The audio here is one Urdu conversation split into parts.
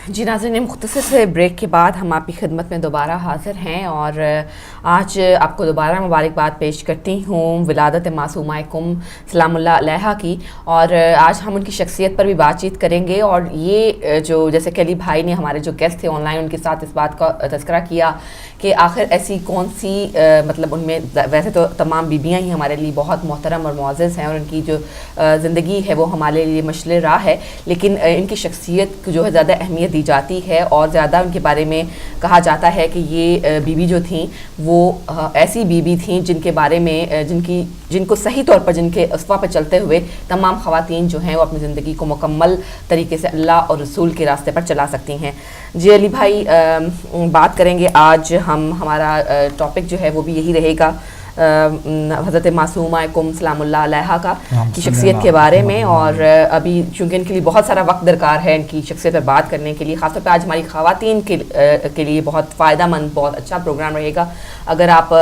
جی ناظرین، مختصر سے بریک کے بعد ہم آپ کی خدمت میں دوبارہ حاضر ہیں اور آج آپ کو دوبارہ مبارکباد پیش کرتی ہوں ولادت معصومہ کم سلام اللہ علیہا کی، اور آج ہم ان کی شخصیت پر بھی بات چیت کریں گے۔ اور یہ جو جیسے کہ علی بھائی نے ہمارے جو گیسٹ تھے آن لائن ان کے ساتھ اس بات کا تذکرہ کیا کہ آخر ایسی کون سی مطلب ان میں ویسے تو تمام بیویاں ہی ہمارے لیے بہت محترم اور معزز ہیں اور ان کی جو زندگی ہے وہ ہمارے لیے مشعل راہ ہے، لیکن ان کی شخصیت کو جو ہے زیادہ اہمیت دی جاتی ہے اور زیادہ ان کے بارے میں کہا جاتا ہے کہ یہ بیوی جو تھیں وہ ایسی بیوی تھیں جن کے بارے میں جن کو صحیح طور پر جن کے اسوا پہ چلتے ہوئے تمام خواتین جو ہیں وہ اپنی زندگی کو مکمل طریقے سے اللہ اور رسول کے راستے پر چلا سکتی ہیں۔ جی علی بھائی، بات کریں گے آج ہمارا ٹاپک جو ہے وہ بھی یہی رہے گا حضرت معصومہ کم سلام اللہ علیہا کی شخصیت کے بارے میں، اور ابھی چونکہ ان کے لیے بہت سارا وقت درکار ہے ان کی شخصیت پر بات کرنے کے لیے، خاص طور پہ آج ہماری خواتین کے لیے بہت فائدہ مند بہت اچھا پروگرام رہے گا۔ اگر آپ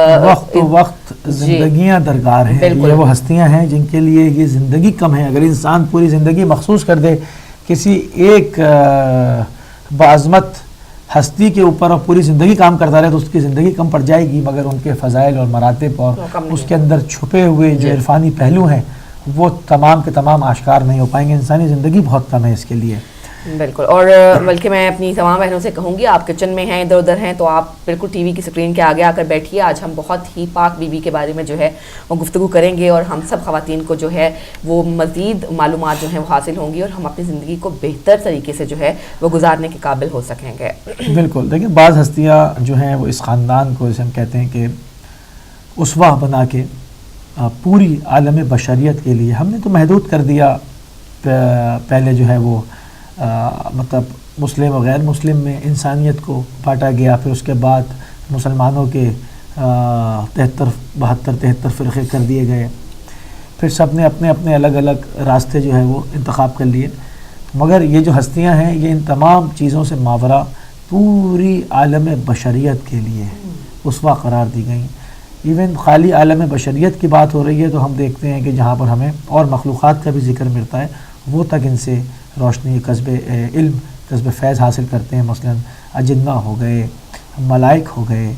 وقت زندگیاں درکار ہیں، یہ وہ ہستیاں ہیں جن کے لیے یہ زندگی کم ہے۔ اگر انسان پوری زندگی مخصوص کر دے کسی ایک بعظمت ہستی کے اوپر اور پوری زندگی کام کرتا رہے تو اس کی زندگی کم پڑ جائے گی، مگر ان کے فضائل اور مراتب اور اس کے اندر چھپے ہوئے جو عرفانی پہلو ہیں وہ تمام کے تمام آشکار نہیں ہو پائیں گے۔ انسانی زندگی بہت کم ہے اس کے لیے۔ بالکل، اور بلکہ میں اپنی تمام بہنوں سے کہوں گی آپ کچن میں ہیں ادھر ادھر ہیں تو آپ بالکل ٹی وی کی اسکرین کے آگے آ کر بیٹھیے۔ آج ہم بہت ہی پاک بیوی کے بارے میں جو ہے وہ گفتگو کریں گے اور ہم سب خواتین کو جو ہے وہ مزید معلومات جو ہیں وہ حاصل ہوں گی اور ہم اپنی زندگی کو بہتر طریقے سے جو ہے وہ گزارنے کے قابل ہو سکیں گے۔ بالکل، دیکھیں بعض ہستیاں جو ہیں وہ اس خاندان کو جیسے ہم کہتے ہیں کہ اسوہ بنا کے پوری عالم بشریت کے لیے، ہم نے تو محدود کر دیا پہلے جو ہے وہ مطلب مسلم و غیر مسلم میں انسانیت کو بانٹا گیا، پھر اس کے بعد مسلمانوں کے 73 فرقے کر دیے گئے، پھر سب نے اپنے اپنے الگ الگ راستے جو ہے وہ انتخاب کر لیے، مگر یہ جو ہستیاں ہیں یہ ان تمام چیزوں سے ماورا پوری عالم بشریت کے لیے اسوہ قرار دی گئیں۔ ایون خالی عالم بشریت کی بات ہو رہی ہے تو ہم دیکھتے ہیں کہ جہاں پر ہمیں اور مخلوقات کا بھی ذکر ملتا ہے وہ تک ان سے روشنی قصب علم قصب فیض حاصل کرتے ہیں۔ مثلا اجنہ ہو گئے، ملائک ہو گئے،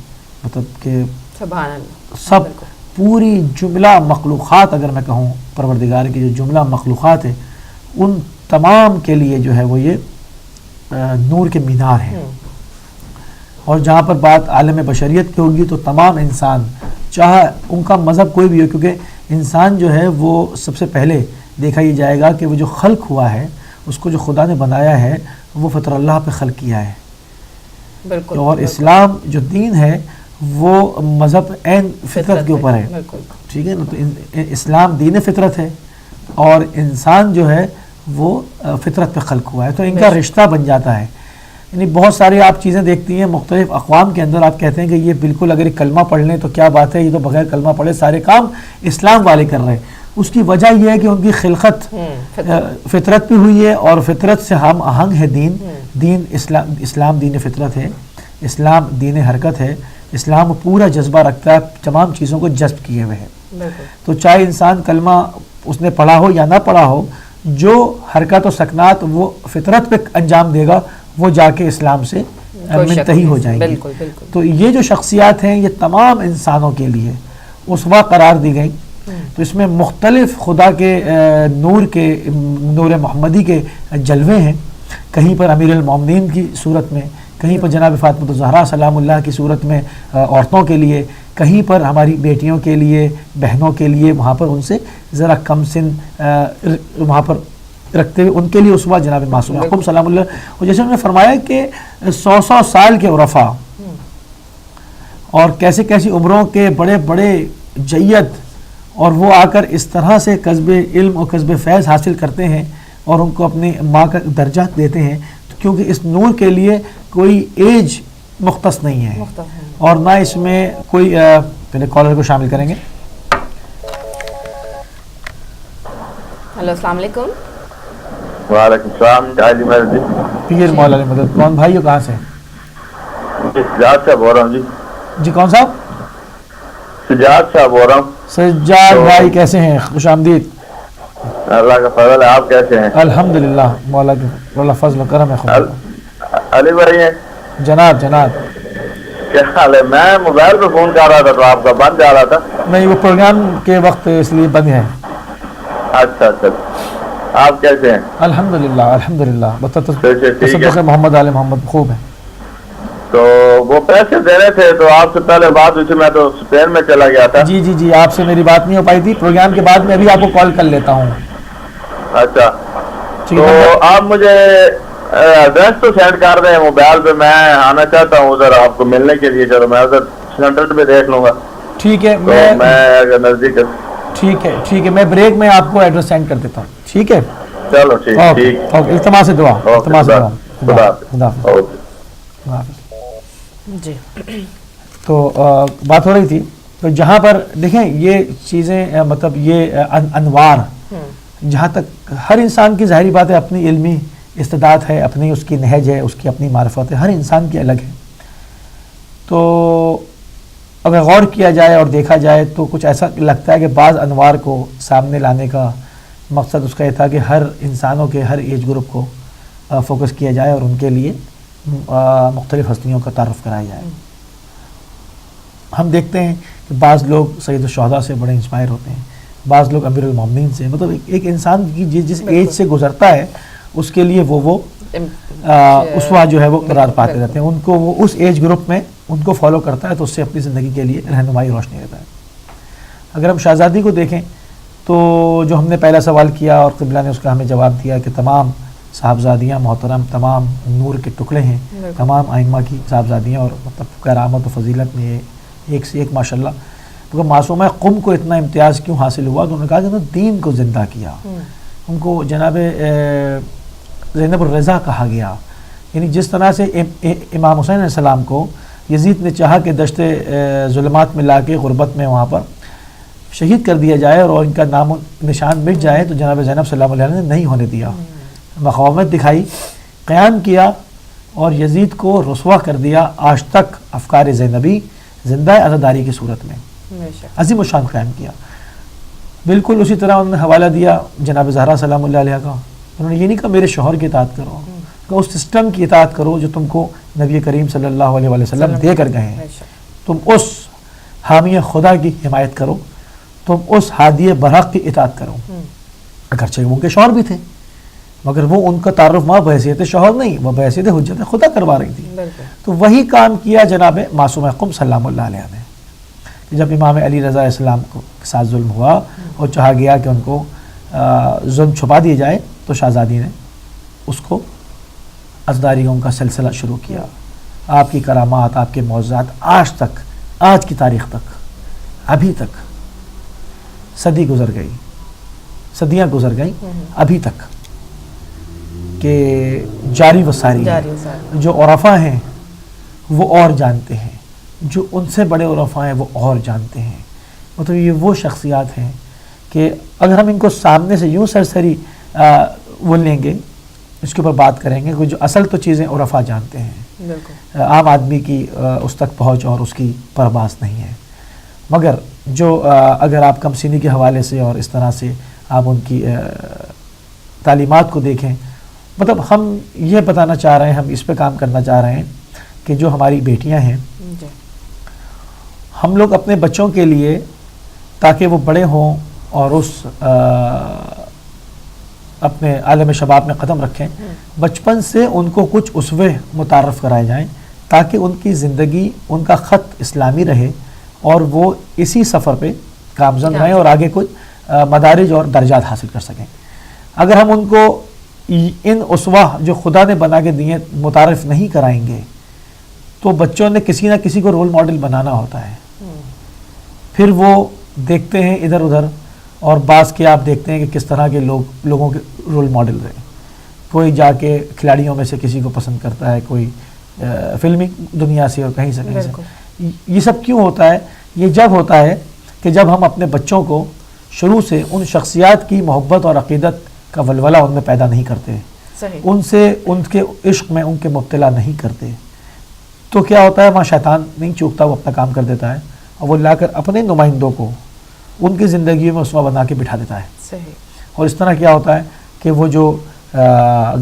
مطلب کہ سبحان اللہ، سب پوری جملہ مخلوقات، اگر میں کہوں پروردگار کی جو جملہ مخلوقات ہے ان تمام کے لیے جو ہے وہ یہ نور کے مینار ہیں۔ اور جہاں پر بات عالم بشریت کی ہوگی تو تمام انسان، چاہے ان کا مذہب کوئی بھی ہو، کیونکہ انسان جو ہے وہ سب سے پہلے دیکھا یہ جائے گا کہ وہ جو خلق ہوا ہے اس کو جو خدا نے بنایا ہے وہ فطر اللہ پہ خلق کیا ہے۔ بالکل، اور اسلام جو دین ہے وہ مذہب عین فطرت کے اوپر ہے، ٹھیک ہے نا؟ تو اسلام دین فطرت ہے اور انسان جو ہے وہ فطرت پہ خلق ہوا ہے، تو ان کا رشتہ بن جاتا ہے۔ یعنی بہت ساری آپ چیزیں دیکھتی ہیں مختلف اقوام کے اندر، آپ کہتے ہیں کہ یہ بالکل اگر ایک کلمہ پڑھ لیں تو کیا بات ہے، یہ تو بغیر کلمہ پڑھے سارے کام اسلام والے کر رہے ہیں۔ اس کی وجہ یہ ہے کہ ان کی خلقت فطرت بھی ہوئی ہے اور فطرت سے ہم آہنگ ہے دین اسلام دین فطرت ہے، اسلام دین حرکت ہے، اسلام پورا جذبہ رکھتا ہے، تمام چیزوں کو جذب کیے ہوئے ہے۔ تو چاہے انسان کلمہ اس نے پڑھا ہو یا نہ پڑھا ہو، جو حرکت و سکنات وہ فطرت پہ انجام دے گا وہ جا کے اسلام سے منتہی ہو جائیں گی۔ تو یہ جو شخصیات ہیں یہ تمام انسانوں کے لیے اسوہ قرار دی گئی۔ تو اس میں مختلف خدا کے نور محمدی کے جلوے ہیں، کہیں پر امیر المومنین کی صورت میں، کہیں پر جناب فاطمہ الزہرا سلام اللہ کی صورت میں عورتوں کے لیے، کہیں پر ہماری بیٹیوں کے لیے، بہنوں کے لیے، وہاں پر ان سے ذرا کم سن وہاں پر رکھتے ہوئے ان کے لیے اسوہ جناب معصومہ کم سلام اللہ۔ اور جیسے انہوں نے فرمایا کہ 100 سال کے عرفا اور کیسے کیسی عمروں کے بڑے بڑے جید، اور وہ آ کر اس طرح سے قصب علم اور قصب فیض حاصل کرتے ہیں اور ان کو اپنی ماں کا درجہ دیتے ہیں، کیونکہ اس نور کے لیے کوئی ایج مختص نہیں ہے اور نہ اس میں کوئی پہلے کالر کو شامل کریں گے۔ ہیلو، السلام علیکم۔ وعلیکم السلام۔ پیر مولا علی مدد، کون بھائی ہو، کہاں سے؟ سجاد صاحب بول رہا ہوں۔ جی کون صاحب؟ سجاد صاحب بول رہا ہوں۔ سجاد بھائی کیسے ہیں؟ خوش آمدید۔ اللہ کا فضل ہے، آپ کیسے ہیں؟ الحمدللہ، مولا کا فضل و کرم ہے۔ علی بھائی ہیں؟ جناب جناب کیا حال ہے؟ میں موبائل پہ فون کر رہا تھا تو آپ کا بند جا رہا تھا. نہیں، وہ پروگرام کے وقت اس لیے بند ہے. اچھا اچھا. آپ کیسے ہیں؟ الحمدللہ الحمدللہ. ٹھیک ہے. تصدق محمد آل محمد خوب ہے. تو وہ پیسے دے رہے تھے تو آپ سے پہلے بات ہوئی تھی، میں تو اسپین میں چلا گیا تھا. جی جی جی، آپ سے میری بات نہیں ہو پائی تھی. پروگرام کے بعد میں ابھی آپ کو کال کر لیتا ہوں. اچھا، ٹھیک تو ہے. آپ مجھے ایڈریس تو سینڈ کر دیں موبائل پہ. میں آنا چاہتا ہوں ادھر آپ کو ملنے کے لیے. چلو میں ادھر سینٹر پہ دیکھ لوں گا. ٹھیک ہے، تو میں اگر نزدیک. ٹھیک ہے ٹھیک ہے، میں بریک میں آپ کو ایڈریس سینڈ کر دیتا ہوں. ٹھیک ہے. چلو ٹھیک اوکے ٹھیک. اوکے. التماس سے دعا. اوکے، التماس سے دعا. خدا حافظ. خدا حافظ. اوکے. خدا حافظ. جی تو بات ہو رہی تھی. تو جہاں پر دیکھیں یہ چیزیں مطلب یہ انوار، جہاں تک ہر انسان کی ظاہری بات ہے اپنی علمی استعداد ہے، اپنی اس کی نہج ہے، اس کی اپنی معرفت ہے، ہر انسان کی الگ ہے. تو اگر غور کیا جائے اور دیکھا جائے تو کچھ ایسا لگتا ہے کہ بعض انوار کو سامنے لانے کا مقصد اس کا یہ تھا کہ ہر انسانوں کے ہر ایج گروپ کو فوکس کیا جائے اور ان کے لیے مختلف ہستیوں کا تعارف کرایا جائے. ہم دیکھتے ہیں کہ بعض لوگ سید الشہداء سے بڑے انسپائر ہوتے ہیں، بعض لوگ امیر المومنین سے. مطلب ایک انسان کی جس ایج سے گزرتا ہے اس کے لیے وہ اسوہ جو ہے وہ قرار پاتے رہتے ہیں. ان کو وہ اس ایج گروپ میں ان کو فالو کرتا ہے تو اس سے اپنی زندگی کے لیے رہنمائی روشنی دیتا ہے. اگر ہم شہزادی کو دیکھیں تو جو ہم نے پہلا سوال کیا اور قبلہ نے اس کا ہمیں جواب دیا کہ تمام صاحبزادیاں محترم، تمام نور کے ٹکڑے ہیں، تمام ائمہ کی صاحبزادیاں، اور مطلب کرامت و فضیلت میں ایک سے ایک ماشاءاللہ. کیونکہ معصومہ قم کو اتنا امتیاز کیوں حاصل ہوا کہ انہوں نے کہا کہ انہوں نے دین کو زندہ کیا. ان کو جناب زینب الرضا کہا گیا. یعنی جس طرح سے امام حسین علیہ السلام کو یزید نے چاہا کہ دشت ظلمات میں لا کے غربت میں وہاں پر شہید کر دیا جائے اور ان کا نام و نشان مٹ جائے، تو جناب زینب صلی اللہ علیہ وسلم نے نہیں ہونے دیا. مقاومت دکھائی، قیام کیا اور یزید کو رسوا کر دیا. آج تک افکار زینبی زندہ عزاداری کی صورت میں عظیم الشان قائم کیا. بالکل اسی طرح انہوں نے حوالہ دیا جناب زہرا سلام اللہ علیہ کا. انہوں نے یہ نہیں کہا میرے شوہر کی اطاعت کرو، کہ اس سسٹم کی اطاعت کرو جو تم کو نبی کریم صلی اللہ علیہ وسلم دے کر گئے ہیں. تم اس حامی خدا کی حمایت کرو، تم اس ہادی برحق کی اطاعت کرو. اگرچہ وہ ان کے شوہر بھی تھے مگر وہ ان کا تعارف وہاں بحیثیت شوہر نہیں، وہ بحیثیت حجت خدا کروا رہی تھی. تو وہی کام کیا جناب معصومہ قم سلام اللہ علیہ نے. جب امام علی رضا علیہ السلام کو ساتھ ظلم ہوا اور چاہا گیا کہ ان کو ظلم چھپا دیا جائے تو شہزادی نے اس کو عزاداریوں کا سلسلہ شروع کیا. آپ کی کرامات، آپ کے معجزات آج تک، آج کی تاریخ تک، ابھی تک صدی گزر گئی، صدیاں گزر گئیں، ابھی تک کہ جاری و ساری جو عرفاء ہیں وہ اور جانتے ہیں، جو ان سے بڑے عرفاء ہیں وہ اور جانتے ہیں. مطلب یہ وہ شخصیات ہیں کہ اگر ہم ان کو سامنے سے یوں سرسری وہ لیں گے، اس کے اوپر بات کریں گے کہ جو اصل تو چیزیں عرفاء جانتے ہیں، عام آدمی کی اس تک پہنچ اور اس کی پرواز نہیں ہے. مگر جو اگر آپ کم سینی کے حوالے سے اور اس طرح سے آپ ان کی تعلیمات کو دیکھیں، مطلب ہم یہ بتانا چاہ رہے ہیں، ہم اس پہ کام کرنا چاہ رہے ہیں کہ جو ہماری بیٹیاں ہیں، ہم لوگ اپنے بچوں کے لیے تاکہ وہ بڑے ہوں اور اس اپنے عالم شباب میں قدم رکھیں، بچپن سے ان کو کچھ اسوے متعارف کرائے جائیں تاکہ ان کی زندگی، ان کا خط اسلامی رہے اور وہ اسی سفر پہ کامزن رہیں اور آگے کچھ مدارج اور درجات حاصل کر سکیں. اگر ہم ان کو ان اسوہ جو خدا نے بنا کے دیے متعارف نہیں کرائیں گے تو بچوں نے کسی نہ کسی کو رول ماڈل بنانا ہوتا ہے. پھر وہ دیکھتے ہیں ادھر ادھر اور بعض کے آپ دیکھتے ہیں کہ کس طرح کے لوگوں کے رول ماڈل رہے. کوئی جا کے کھلاڑیوں میں سے کسی کو پسند کرتا ہے، کوئی فلمی دنیا سے اور کہیں سے. یہ سب کیوں ہوتا ہے؟ یہ جب ہوتا ہے کہ جب ہم اپنے بچوں کو شروع سے ان شخصیات کی محبت اور عقیدت کا ولولہ ان میں پیدا نہیں کرتے، ان سے ان کے عشق میں ان کے مبتلا نہیں کرتے، تو کیا ہوتا ہے؟ وہاں شیطان نہیں چوکتا، وہ اپنا کام کر دیتا ہے اور وہ لا کر اپنے نمائندوں کو ان کی زندگیوں میں اسوہ بنا کے بٹھا دیتا ہے. اور اس طرح کیا ہوتا ہے کہ وہ جو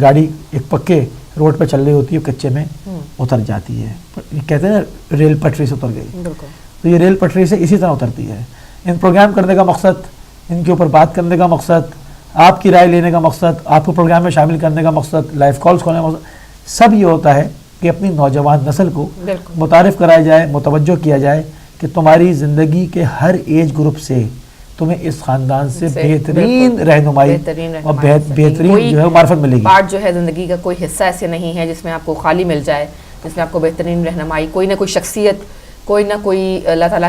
گاڑی ایک پکے روڈ پہ چل رہی ہوتی ہے کچے میں اتر جاتی ہے. کہتے ہیں نا ریل پٹری سے اتر گئی, تو یہ ریل پٹری سے اسی طرح اترتی ہے. ان پروگرام کرنے کا مقصد, ان کے اوپر بات کرنے کا مقصد, آپ کی رائے لینے کا مقصد, آپ کو پروگرام میں شامل کرنے کا مقصد, لائیو کالز کھولنے کا مقصد, سب یہ ہوتا ہے کہ اپنی نوجوان نسل کو متعارف کرایا جائے, متوجہ کیا جائے کہ تمہاری زندگی کے ہر ایج گروپ سے تمہیں اس خاندان سے بہترین رہنمائی اور بہترین جو ہے معرفت ملے گی. پارٹ جو ہے زندگی کا کوئی حصہ ایسے نہیں ہے جس میں آپ کو خالی مل جائے, جس میں آپ کو بہترین رہنمائی, کوئی نہ کوئی شخصیت, کوئی نہ کوئی اللہ تعالیٰ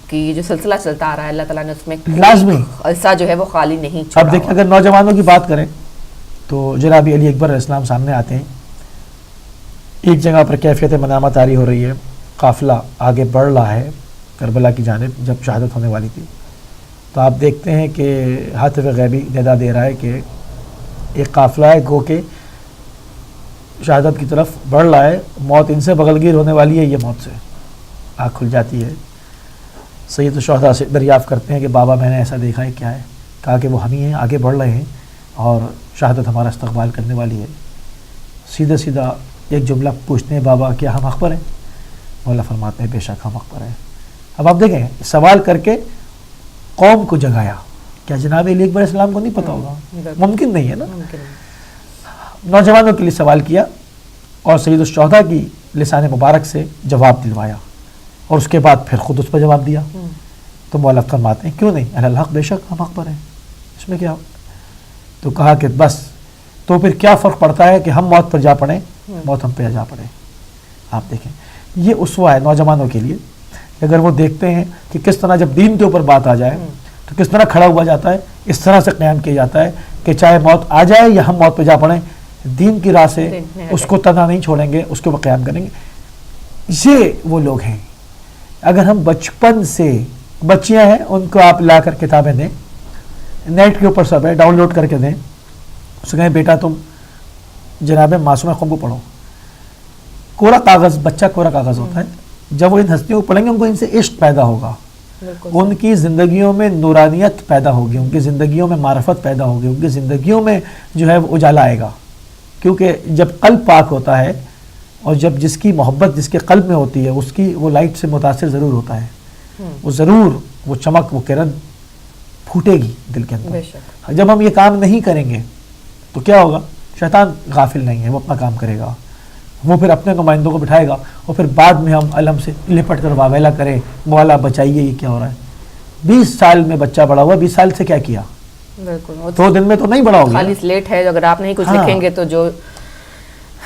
کی جو سلسلہ چلتا آ رہا ہے, اللہ تعالیٰ نے اس میں لازمی حصہ جو ہے وہ خالی نہیں چھوڑا. اب دیکھیں اگر نوجوانوں کی بات کریں تو جناب علی اکبر علیہ السلام سامنے آتے ہیں. ایک جگہ پر کیفیت منامہ طاری ہو رہی ہے, قافلہ آگے بڑھ رہا ہے کربلا کی جانب جب شہادت ہونے والی تھی, تو آپ دیکھتے ہیں کہ ہاتف غیبی ندا دے رہا ہے کہ ایک قافلہ ہے گو کے شہادت کی طرف بڑھ رہا ہے, موت ان سے بغل گیر ہونے والی ہے, یہ موت سے آنکھ کھل جاتی ہے. سید الشہداء سے دریافت کرتے ہیں کہ بابا میں نے ایسا دیکھا ہے, کیا ہے؟ کہا کہ وہ ہم ہی ہیں, آگے بڑھ رہے ہیں اور شہادت ہمارا استقبال کرنے والی ہے. سیدھا سیدھا ایک جملہ پوچھتے ہیں, بابا کیا ہم حق پر ہیں؟ مولا فرماتے ہیں بے شک ہم حق پر ہیں. اب آپ دیکھیں سوال کر کے قوم کو جگایا, کیا جناب علی اکبر علیہ السلام کو نہیں پتا ہوگا؟ ممکن نہیں ہے نا. نوجوانوں کے لیے سوال کیا اور سید الشہداء کی لسان مبارک سے جواب دلوایا, اور اس کے بعد پھر خود اس پر جواب دیا. تو مولا فرماتے ہیں کیوں نہیں, الحق بے شک ہم حق پر ہیں, اس میں کیا؟ تو کہا کہ بس تو پھر کیا فرق پڑتا ہے کہ ہم موت پر جا پڑیں, موت ہم پہ جا پڑے. آپ دیکھیں یہ اسوہ ہے نوجوانوں کے لیے. اگر وہ دیکھتے ہیں کہ کس طرح جب دین کے اوپر بات آ جائے تو کس طرح کھڑا ہوا جاتا ہے, اس طرح سے قیام کیا جاتا ہے کہ چاہے موت آ جائے یا ہم موت پہ جا پڑیں, دین کی راہ سے اس کو تنہا نہیں چھوڑیں گے, اس کے اوپر قیام کریں گے. یہ وہ لوگ ہیں. اگر ہم بچپن سے, بچیاں ہیں ان کو آپ لا کر کتابیں دیں, نیٹ کے اوپر سب ہے, ڈاؤن لوڈ کر کے دیں, اس کہیں بیٹا تم جناب معصومہ قوم کو پڑھو. کوڑا کاغذ, بچہ کوڑا کاغذ ہوتا ہے, جب وہ ان ہستیوں کو پڑھیں گے ان کو ان سے عشق پیدا ہوگا, ان کی زندگیوں میں نورانیت پیدا ہوگی, ان کی زندگیوں میں معرفت پیدا ہوگی, ان کی زندگیوں میں جو ہے وہ اجالا آئے گا. کیونکہ جب قلب پاک ہوتا ہے اور جب جس کی محبت جس کے قلب میں ہوتی ہے اس کی وہ لائٹ سے متاثر ضرور ہوتا ہے, وہ ضرور وہ چمک, وہ کرن پھوٹے گی دل کے اندر. جب ہم یہ کام نہیں کریں گے تو کیا ہوگا؟ شیطان غافل نہیں ہے, وہ اپنا کام کرے گا, وہ پھر اپنے نمائندوں کو بٹھائے گا, اور پھر بعد میں ہم علم سے لپٹ کر واویلا کریں, مولا بچائیے یہ کیا ہو رہا ہے. 20 سال میں بچہ بڑا ہوا, 20 سال سے کیا کیا؟ 2 دن میں تو نہیں بڑا ہوگا, خالی سلیٹ ہے. اگر آپ نہیں کچھ لکھیں گے تو جو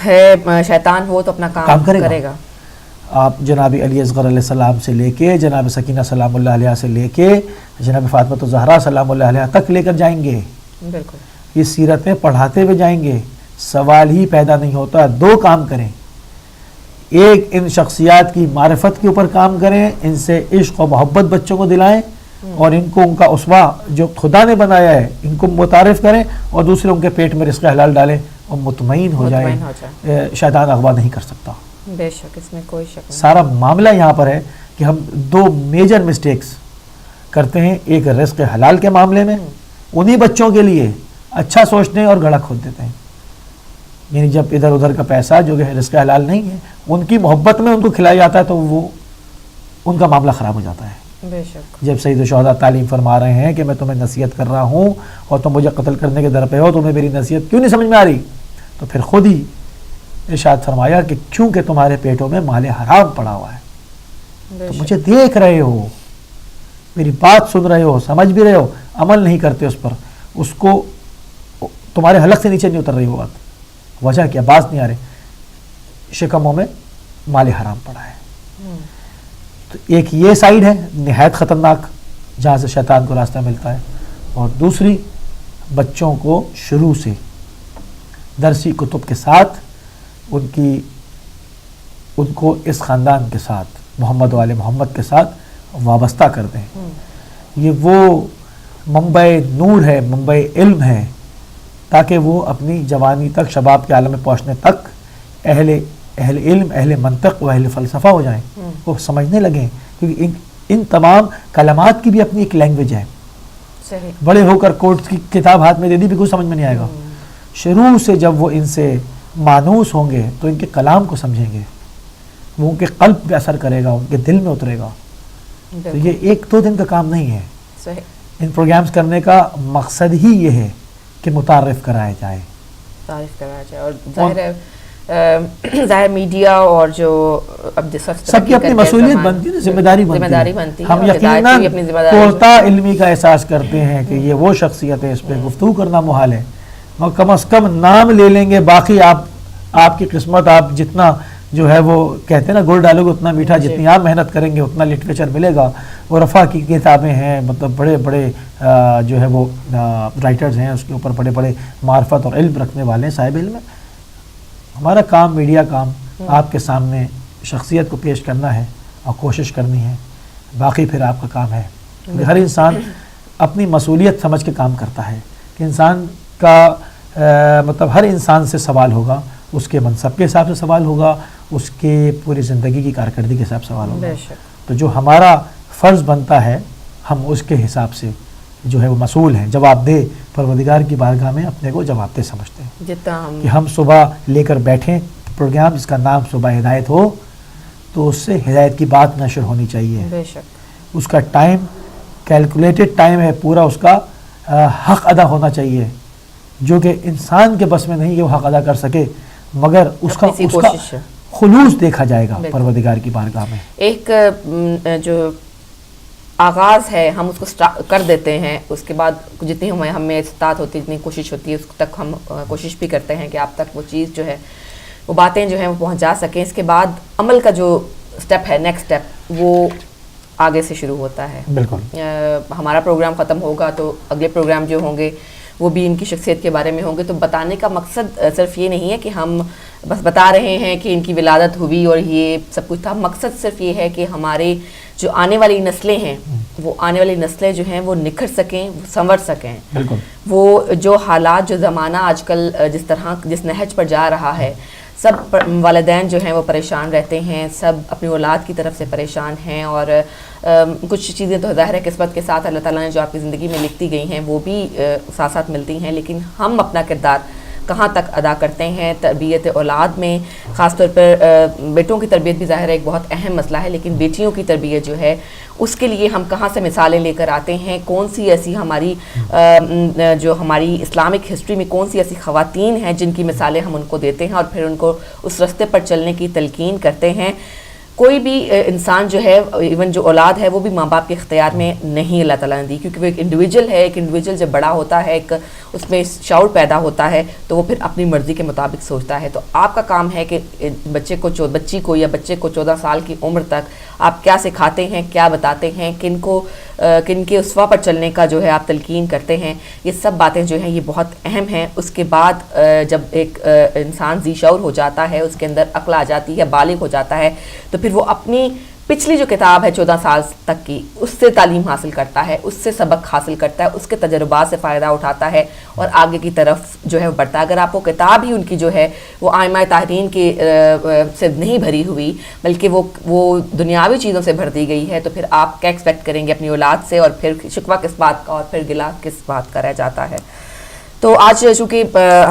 ہے شیطان وہ تو اپنا کام کرے گا. آپ جناب علی اصغر علیہ السلام سے لے کے جناب سکینہ سلام اللہ علیہ سے لے کے جناب فاطمہ الزہرا سلام اللہ علیہ تک لے کر جائیں گے. بالکل یہ سیرتیں پڑھاتے ہوئے جائیں گے, سوال ہی پیدا نہیں ہوتا. 2 کام کریں, ایک ان شخصیات کی معرفت کے اوپر کام کریں, ان سے عشق و محبت بچوں کو دلائیں, اور ان کو ان کا اسوہ جو خدا نے بنایا ہے ان کو متعارف کریں, اور دوسرے ان کے پیٹ میں رزق حلال ڈالیں اور مطمئن ہو جائیں. شیطان اغوا نہیں کر سکتا. بے شک اس میں کوئی شک نہیں. سارا معاملہ یہاں پر ہے کہ ہم 2 میجر مسٹیکس کرتے ہیں. ایک رزق حلال کے معاملے میں انہی بچوں کے لیے اچھا سوچتے ہیں اور گڑھا کھود دیتے ہیں. یعنی جب ادھر ادھر کا پیسہ جو کہ رزق حلال نہیں ہے ان کی محبت میں ان کو کھلایا جاتا ہے تو وہ ان کا معاملہ خراب ہو جاتا ہے. بے شک جب سید الشہداء تعلیم فرما رہے ہیں کہ میں تمہیں نصیحت کر رہا ہوں اور تم مجھے قتل کرنے کے در پہ ہو, تمہیں میری نصیحت کیوں نہیں سمجھ میں آ رہی؟ تو پھر خود ہی ارشاد فرمایا کہ کیونکہ تمہارے پیٹوں میں مال حرام پڑا ہوا ہے, تو مجھے دیکھ رہے ہو, میری بات سن رہے ہو, سمجھ بھی رہے ہو, عمل نہیں کرتے اس پر, اس کو تمہارے حلق سے نیچے نہیں اتر رہی وہ بات. وجہ کیا؟ باز نہیں آ رہے, شکموں میں مال حرام پڑا ہے. تو ایک یہ سائیڈ ہے نہایت خطرناک جہاں سے شیطان کو راستہ ملتا ہے, اور دوسری بچوں کو شروع سے درسی کتب کے ساتھ ان کو اس خاندان کے ساتھ محمد والے محمد کے ساتھ وابستہ کر دیں. یہ وہ منبع نور ہے, منبع علم ہے, تاکہ وہ اپنی جوانی تک, شباب کے عالم میں پہنچنے تک اہل علم, اہل منطق و اہل فلسفہ ہو جائیں, وہ سمجھنے لگیں. کیونکہ ان تمام کلمات کی بھی اپنی ایک لینگویج ہے. بڑے ہو کر کورٹ کی کتاب ہاتھ میں دے دی بھی کچھ سمجھ میں نہیں آئے گا. شروع سے جب وہ ان سے مانوس ہوں گے تو ان کے کلام کو سمجھیں گے، وہ ان کے قلب پہ اثر کرے گا، ان کے دل میں اترے گا. تو یہ ایک دو دن کا کام نہیں ہے. ان پروگرامز کرنے کا مقصد ہی یہ ہے کہ متعارف کرایا جائے، اور ظاہر میڈیا اور جو اب سب کی اپنی مسئولیت بنتی ہے، ذمہ داری بنتی ہے. ہم یقیناً پختہ علمی کا احساس کرتے ہیں کہ یہ وہ شخصیت ہے، اس پہ گفتگو کرنا محال ہے، مگر کم از کم نام لے لیں گے. باقی آپ کی قسمت، آپ جتنا جو ہے وہ کہتے ہیں نا گڑ ڈالو گے اتنا میٹھا، جتنی آپ محنت کریں گے اتنا لٹریچر ملے گا. اور رفع کی کتابیں ہیں، مطلب بڑے بڑے جو ہے وہ رائٹرز ہیں، اس کے اوپر بڑے بڑے معرفت اور علم رکھنے والے ہیں، صاحب علم. ہمارا کام، میڈیا کام، آپ کے سامنے شخصیت کو پیش کرنا ہے اور کوشش کرنی ہے. باقی پھر آپ کا کام ہے. ہر انسان اپنی مسئولیت سمجھ کے کام کرتا ہے کہ انسان کا مطلب ہر انسان سے سوال ہوگا، اس کے منصب کے حساب سے سوال ہوگا، اس کے پوری زندگی کی کارکردگی کے حساب سے سوال ہوگا. تو جو ہمارا فرض بنتا ہے ہم اس کے حساب سے جو ہے وہ مسئول ہیں، جواب دہ پروردگار کی بارگاہ میں اپنے کو جواب دہ سمجھتے ہیں. کہ ہم صبح لے کر بیٹھیں پروگرام جس کا نام صبح ہدایت ہو، تو اس سے ہدایت کی بات نشر ہونی چاہیے. اس کا ٹائم کیلکولیٹڈ ٹائم ہے، پورا اس کا حق ادا ہونا چاہیے، جو کہ انسان کے بس میں نہیں کہ وہ حق ادا کر سکے، مگر اس کا خلوص دیکھا جائے گا پروردگار کی بارگاہ میں. ایک جو آغاز ہے ہم اس کو کر دیتے ہیں، اس کے بعد جتنی ہمیں استطاعت ہوتی ہے، جتنی کوشش ہوتی ہے، اس تک ہم کوشش بھی کرتے ہیں کہ آپ تک وہ چیز جو ہے، وہ باتیں جو ہیں وہ پہنچا سکیں. اس کے بعد عمل کا جو سٹیپ ہے، نیکسٹ سٹیپ، وہ آگے سے شروع ہوتا ہے. بالکل. ہمارا پروگرام ختم ہوگا تو اگلے پروگرام جو ہوں گے وہ بھی ان کی شخصیت کے بارے میں ہوں گے. تو بتانے کا مقصد صرف یہ نہیں ہے کہ ہم بس بتا رہے ہیں کہ ان کی ولادت ہوئی اور یہ سب کچھ تھا. مقصد صرف یہ ہے کہ ہمارے جو آنے والی نسلیں ہیں، وہ آنے والی نسلیں جو ہیں وہ نکھر سکیں، وہ سنور سکیں. بالکل. وہ جو حالات، جو زمانہ آج کل جس نہج پر جا رہا ہے، سب والدین جو ہیں وہ پریشان رہتے ہیں، سب اپنی اولاد کی طرف سے پریشان ہیں. اور کچھ چیزیں تو ظاہر ہے قسمت کے ساتھ اللہ تعالیٰ نے جو آپ کی زندگی میں لکھتی گئی ہیں وہ بھی ساتھ ساتھ ملتی ہیں، لیکن ہم اپنا کردار کہاں تک ادا کرتے ہیں تربیت اولاد میں. خاص طور پر بیٹوں کی تربیت بھی ظاہر ہے ایک بہت اہم مسئلہ ہے، لیکن بیٹیوں کی تربیت جو ہے اس کے لیے ہم کہاں سے مثالیں لے کر آتے ہیں. کون سی ایسی ہماری جو ہماری اسلامک ہسٹری میں کون سی ایسی خواتین ہیں جن کی مثالیں ہم ان کو دیتے ہیں اور پھر ان کو اس راستے پر چلنے کی تلقین کرتے ہیں. کوئی بھی انسان جو ہے، ایون جو اولاد ہے، وہ بھی ماں باپ کے اختیار میں نہیں اللہ تعالیٰ نے دی، کیونکہ وہ ایک انڈیویجول ہے. ایک انڈیویجول جب بڑا ہوتا ہے، ایک اس میں شعور پیدا ہوتا ہے، تو وہ پھر اپنی مرضی کے مطابق سوچتا ہے. تو آپ کا کام ہے کہ بچی کو یا بچے کو 14 سال کی عمر تک آپ کیا سکھاتے ہیں، کیا بتاتے ہیں، کن کے اسوا پر چلنے کا جو ہے آپ تلقین کرتے ہیں. یہ سب باتیں جو ہیں یہ بہت اہم ہیں. اس کے بعد جب ایک انسان ذی شعور ہو جاتا ہے، اس کے اندر عقل آ جاتی ہے، بالغ ہو جاتا ہے، تو پھر وہ اپنی پچھلی جو کتاب ہے 14 سال تک کی، اس سے تعلیم حاصل کرتا ہے، اس سے سبق حاصل کرتا ہے، اس کے تجربات سے فائدہ اٹھاتا ہے اور آگے کی طرف جو ہے وہ بڑھتا ہے. اگر آپ کو کتاب ہی ان کی جو ہے وہ آئمہ طاہرین کے سے نہیں بھری ہوئی، بلکہ وہ دنیاوی چیزوں سے بھر دی گئی ہے، تو پھر آپ کیا ایکسپیکٹ کریں گے اپنی اولاد سے؟ اور پھر شکوہ کس بات کا اور پھر گلہ کس بات کا رہ جاتا ہے. تو آج چونکہ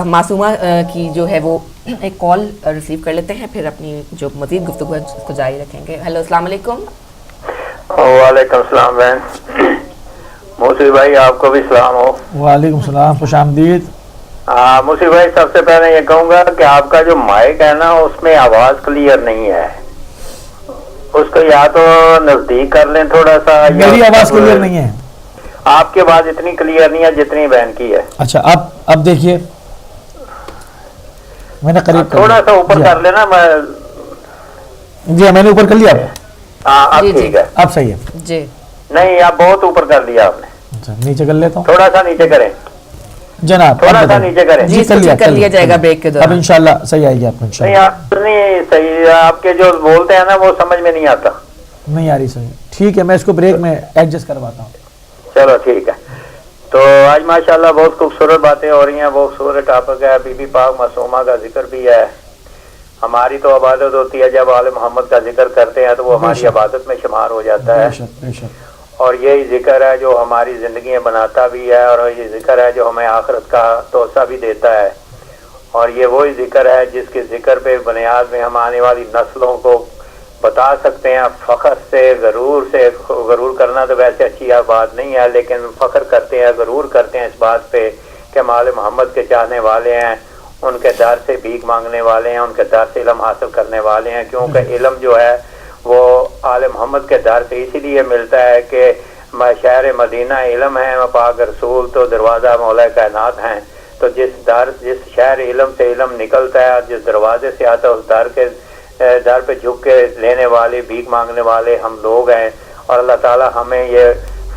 معصومہ کی جو ہے وہ ایک کال ریسیو کر لیتے ہیں، پھر اپنی جو مزید گفتگو ہے اس کو جاری رکھیں گے. ہیلو، السلام علیکم. وعلیکم السلام بہن. موسی بھائی آپ کو بھی سلام ہو. وعلیکم السلام، خوش آمدید. موسی بھائی سب سے پہلے یہ کہوں گا کہ آپ کا جو مائک ہے نا اس میں آواز کلیئر نہیں ہے، اس کو یا تو نزدیک کر لیں تھوڑا سا. میری آواز کلیئر نہیں ہے؟ آپ کی آواز اتنی کلیئر نہیں ہے جتنی بہن کی ہے. اچھا، اب دیکھیے میں نے قریب تھوڑا سا اوپر کر لینا. جی میں نے اوپر کر لیا. اب ٹھیک ہے، اب صحیح ہے جی. نہیں آپ بہت اوپر کر دیا آپ نے. اچھا نیچے کر لیتا ہوں. تھوڑا سا نیچے کریں جناب، تھوڑا سا نیچے کریں. جی کر لیا جائے گا بریک کے دوران. اب انشاءاللہ صحیح آئے گی آپ کو. نہیں آپ نہیں صحیح، آپ کے جو بولتے ہیں نا وہ سمجھ میں نہیں آتا. نہیں آ رہی صحیح. ٹھیک ہے میں اس کو بریک میں ایڈجسٹ کرواتا ہوں. چلو ٹھیک ہے. تو آج ماشاءاللہ بہت خوبصورت باتیں ہو رہی ہیں، بہت خوبصورت ٹاپک ہے. بی بی پاک معصومہ کا ذکر بھی ہے. ہماری تو عبادت ہوتی ہے، جب آل محمد کا ذکر کرتے ہیں تو وہ ہماری عبادت میں شمار ہو جاتا ہے. اور یہی ذکر ہے جو ہماری زندگیاں بناتا بھی ہے، اور یہ ذکر ہے جو ہمیں آخرت کا توسہ بھی دیتا ہے. اور یہ وہی ذکر ہے جس کے ذکر پہ بنیاد میں ہم آنے والی نسلوں کو بتا سکتے ہیں فخر سے، غرور کرنا تو ویسے اچھی بات نہیں ہے، لیکن فخر کرتے ہیں، غرور کرتے ہیں اس بات پہ کہ ہم آل محمد کے چاہنے والے ہیں، ان کے در سے بھیک مانگنے والے ہیں، ان کے در سے علم حاصل کرنے والے ہیں، کیونکہ علم جو ہے وہ آل محمد کے در سے اسی لیے ملتا ہے کہ شہر مدینہ علم ہے، پاک رسول تو دروازہ مولا کائنات ہیں۔ تو جس شہر علم سے علم نکلتا ہے اور جس دروازے سے آتا ہے اس در پہ جھک کے لینے والے، بھیک مانگنے والے ہم لوگ ہیں۔ اور اللہ تعالیٰ ہمیں یہ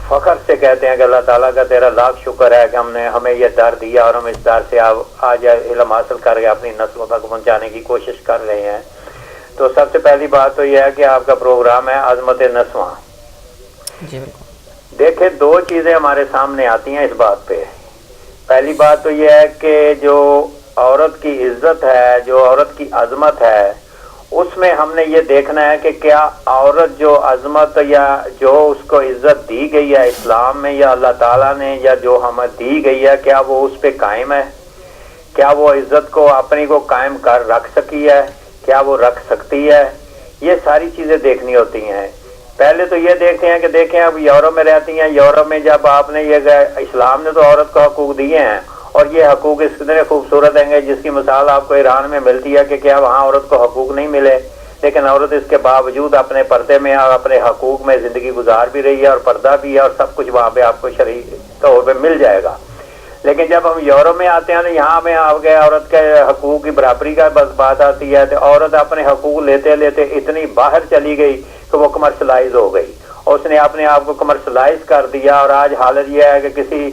فخر سے کہتے ہیں کہ اللہ تعالیٰ کا تیرا لاکھ شکر ہے کہ ہمیں یہ در دیا اور ہم اس در سے آج علم حاصل کر کے اپنی نسلوں تک پہنچانے کی کوشش کر رہے ہیں۔ تو سب سے پہلی بات تو یہ ہے کہ آپ کا پروگرام ہے عظمت نسواں۔ جی بالکل۔ دیکھیں دو چیزیں ہمارے سامنے آتی ہیں اس بات پہ۔ پہلی بات تو یہ ہے کہ جو عورت کی عزت ہے، جو عورت کی عظمت ہے، اس میں ہم نے یہ دیکھنا ہے کہ کیا عورت جو عظمت یا جو اس کو عزت دی گئی ہے اسلام میں یا اللہ تعالیٰ نے یا جو ہمیں دی گئی ہے، کیا وہ اس پہ قائم ہے؟ کیا وہ عزت کو اپنی کو قائم کر رکھ سکی ہے؟ کیا وہ رکھ سکتی ہے؟ یہ ساری چیزیں دیکھنی ہوتی ہیں۔ پہلے تو یہ دیکھتے ہیں کہ دیکھیں اب یورپ میں رہتی ہیں، یورپ میں جب آپ نے یہ اسلام نے تو عورت کو حقوق دیے ہیں اور یہ حقوق اس قدر خوبصورت ہیں جس کی مثال آپ کو ایران میں ملتی ہے کہ کیا وہاں عورت کو حقوق نہیں ملے، لیکن عورت اس کے باوجود اپنے پردے میں اور اپنے حقوق میں زندگی گزار بھی رہی ہے اور پردہ بھی ہے اور سب کچھ وہاں پہ آپ کو شرعی طور پہ مل جائے گا۔ لیکن جب ہم یورپ میں آتے ہیں تو یہاں میں آپ کے عورت کے حقوق کی برابری کا بس بات آتی ہے تو عورت اپنے حقوق لیتے لیتے اتنی باہر چلی گئی کہ وہ کمرشلائز ہو گئی اور اس نے اپنے آپ کو کمرشلائز کر دیا۔ اور آج حالت یہ ہے کہ کسی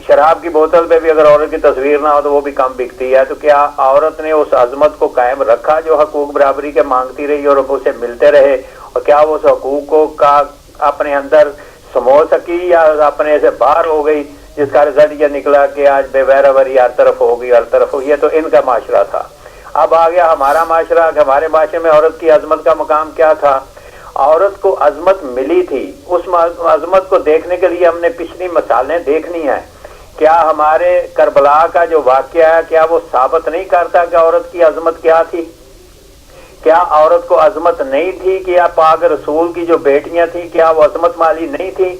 شراب کی بوتل پہ بھی اگر عورت کی تصویر نہ ہو تو وہ بھی کم بکتی ہے۔ تو کیا عورت نے اس عظمت کو قائم رکھا جو حقوق برابری کے مانگتی رہی اور اسے ملتے رہے، اور کیا وہ اس حقوق کو اپنے اندر سمو سکی یا اپنے سے باہر ہو گئی، جس کا رزلٹ یہ نکلا کہ آج بے بہراوری ہر طرف ہوگی، ہر طرف ہوئی ہے۔ تو ان کا معاشرہ تھا۔ اب آ گیا ہمارا معاشرہ کہ ہمارے معاشرے میں عورت کی عظمت کا مقام کیا تھا۔ عورت کو عظمت ملی تھی، اس عظمت کو دیکھنے کے لیے ہم نے پچھلی مثالیں دیکھنی ہیں۔ کیا ہمارے کربلا کا جو واقعہ ہے کیا وہ ثابت نہیں کرتا کہ عورت کی عظمت کیا تھی؟ کیا عورت کو عظمت نہیں تھی؟ کیا پاک رسول کی جو بیٹیاں تھیں کیا وہ عظمت والی نہیں تھی؟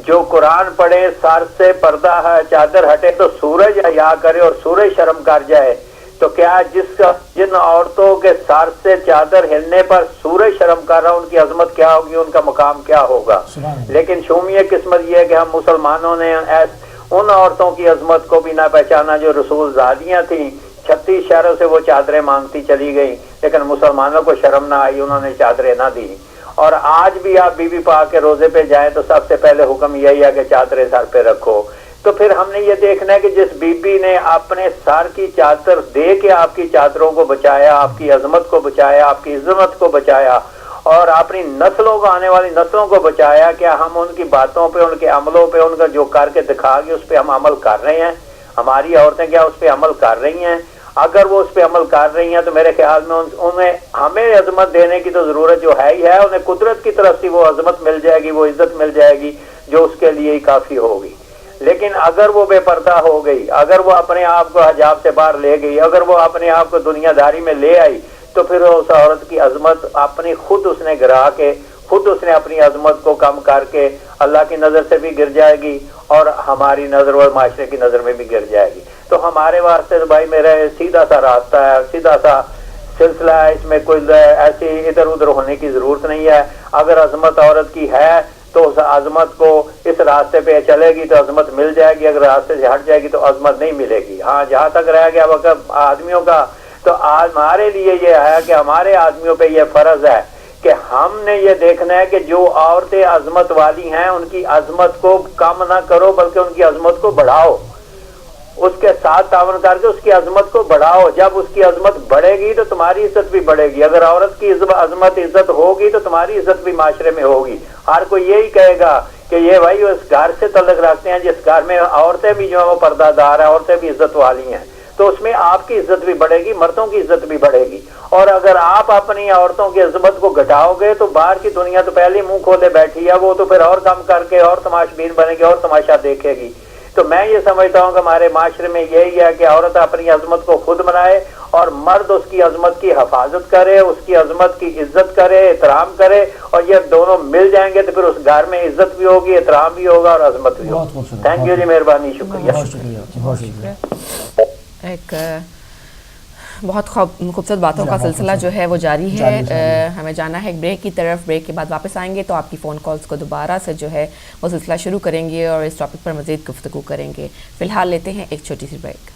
جو قرآن پڑھے سر سے پردہ چادر ہٹے تو سورج حیا کرے اور سورج شرم کر جائے، تو کیا جن عورتوں کے سر سے چادر ہلنے پر سورج شرم کر رہا ان کی عظمت کیا ہوگی، ان کا مقام کیا ہوگا؟ لیکن شومیہ قسمت یہ ہے کہ ہم مسلمانوں نے ان عورتوں کی عظمت کو بھی نہ پہچانا جو رسول زادیاں تھیں، 36 شہروں سے وہ چادریں مانگتی چلی گئی، لیکن مسلمانوں کو شرم نہ آئی، انہوں نے چادریں نہ دی۔ اور آج بھی آپ بی بی پاک کے روزے پہ جائیں تو سب سے پہلے حکم یہی ہے کہ چادریں سر پہ رکھو۔ تو پھر ہم نے یہ دیکھنا ہے کہ جس بی بی نے اپنے سر کی چادر دے کے آپ کی چادروں کو بچایا، آپ کی عظمت کو بچایا، آپ کی عظمت کو بچایا اور اپنی نسلوں کو، آنے والی نسلوں کو بچایا، کیا ہم ان کی باتوں پہ، ان کے عملوں پہ، ان کا جو کر کے دکھا گے اس پہ ہم عمل کر رہے ہیں؟ ہماری عورتیں کیا اس پہ عمل کر رہی ہیں؟ اگر وہ اس پہ عمل کر رہی ہیں تو میرے خیال میں انہیں ہمیں عظمت دینے کی تو ضرورت جو ہے ہی ہے، انہیں قدرت کی طرف سے وہ عظمت مل جائے گی، وہ عزت مل جائے گی جو اس کے لیے ہی کافی ہوگی۔ لیکن اگر وہ بے پردہ ہو گئی، اگر وہ اپنے آپ کو حجاب سے باہر لے گئی، اگر وہ اپنے آپ کو دنیا داری میں لے آئی، تو پھر اس عورت کی عظمت اپنی خود اس نے گرا کے، خود اس نے اپنی عظمت کو کم کر کے اللہ کی نظر سے بھی گر جائے گی اور ہماری نظر اور معاشرے کی نظر میں بھی گر جائے گی۔ تو ہمارے واسطے تو بھائی میرا سیدھا سا راستہ ہے، سیدھا سا سلسلہ ہے، اس میں کوئی ایسی ادھر ادھر ہونے کی ضرورت نہیں ہے۔ اگر عظمت عورت کی ہے تو اس عظمت کو اس راستے پہ چلے گی تو عظمت مل جائے گی، اگر راستے سے ہٹ جائے گی تو عظمت نہیں ملے گی۔ ہاں جہاں تک رہ گیا وقت آدمیوں کا، تو ہمارے لیے یہ ہے کہ ہمارے آدمیوں پہ یہ فرض ہے کہ ہم نے یہ دیکھنا ہے کہ جو عورتیں عظمت والی ہیں ان کی عظمت کو کم نہ کرو بلکہ ان کی عظمت کو بڑھاؤ، اس کے ساتھ تعاون کر کے اس کی عظمت کو بڑھاؤ۔ جب اس کی عظمت بڑھے گی تو تمہاری عزت بھی بڑھے گی، اگر عورت کی عظمت عزت ہوگی تو تمہاری عزت بھی معاشرے میں ہوگی۔ ہر کوئی یہی کہے گا کہ یہ بھائی اس گھر سے تعلق رکھتے ہیں جس گھر میں عورتیں بھی جو ہیں وہ پردہ دار ہیں، عورتیں بھی عزت والی ہیں، تو اس میں آپ کی عزت بھی بڑھے گی، مردوں کی عزت بھی بڑھے گی۔ اور اگر آپ اپنی عورتوں کی عظمت کو گھٹاؤ گے تو باہر کی دنیا تو پہلے منہ کھولے بیٹھی ہے، وہ تو پھر اور کم کر کے اور تماش بین بنے گی اور تماشا دیکھے گی۔ تو میں یہ سمجھتا ہوں کہ ہمارے معاشرے میں یہی ہے کہ عورت اپنی عظمت کو خود بنائے اور مرد اس کی عظمت کی حفاظت کرے، اس کی عظمت کی عزت کرے، احترام کرے، اور یہ دونوں مل جائیں گے تو پھر اس گھر میں عزت بھی ہوگی، احترام بھی ہوگا اور عظمت بھی ہوگی. تھینک یو جی، مہربانی، شکریہ. بہت شکریہ، بہت شکریہ. ایک بہت خوبصورت باتوں کا سلسلہ جو ہے وہ جاری ہے. ہمیں جانا ہے ایک بریک کی طرف. بریک کے بعد واپس آئیں گے تو آپ کی فون کالز کو دوبارہ سے جو ہے وہ سلسلہ شروع کریں گے اور اس ٹاپک پر مزید گفتگو کریں گے. فی الحال لیتے ہیں ایک چھوٹی سی بریک.